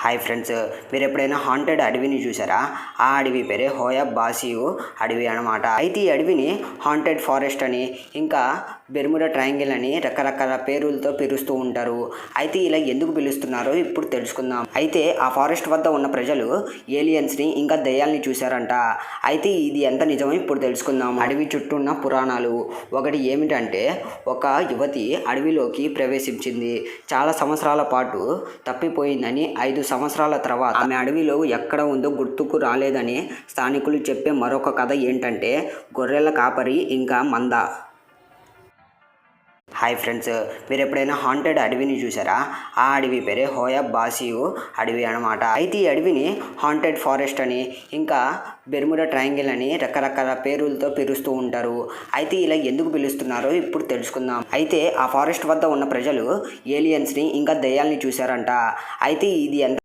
Hi friends, మీరు ఎప్పుడైనా haunted అడవిని చూసారా? ఆ అడవి పేరే హోయా బాసియు అడవి అనమాట. అయితే ఈ అడవిని హాంటెడ్ ఫారెస్ట్ అని, ఇంకా బెర్ముడా ట్రయాంగిల్ అని రకరకాల పేరులతో పిలుస్తూ ఉంటారు. అయితే ఇలా ఎందుకు పిలుస్తున్నారో ఇప్పుడు తెలుసుకుందాం. అయితే ఆ ఫారెస్ట్ వద్ద ఉన్న ప్రజలు ఏలియన్స్ని ఇంకా దయ్యాల్ని చూశారంట. అయితే ఇది ఎంత నిజమో ఇప్పుడు తెలుసుకుందాం. అడవి చుట్టూ ఉన్న పురాణాలు ఒకటి ఏమిటంటే, ఒక యువతి అడవిలోకి ప్రవేశించింది. చాలా సంవత్సరాల పాటు తప్పిపోయిందని 5 సంవత్సరాల తర్వాత ఆమె అడవిలో ఎక్కడ ఉందో గుర్తుకు రాలేదని స్థానికులు చెప్పే మరొక కథ ఏంటంటే గొర్రెల కాపరి ఇంకా మంద. హాయ్ ఫ్రెండ్స్, మీరు ఎప్పుడైనా హాంటెడ్ అడవిని చూసారా? ఆ అడవి పేరే హోయా బాసియు అడవి అనమాట. అయితే ఈ అడవిని హాంటెడ్ ఫారెస్ట్ అని, ఇంకా బెర్ముడా ట్రయాంగిల్ అని రకరకాల పేరులతో పిలుస్తూ ఉంటారు. అయితే ఇలా ఎందుకు పిలుస్తున్నారో ఇప్పుడు తెలుసుకుందాం. అయితే ఆ ఫారెస్ట్ వద్ద ఉన్న ప్రజలు ఏలియన్స్ని ఇంకా దయ్యాల్ని చూశారంట. అయితే ఇది ఎంత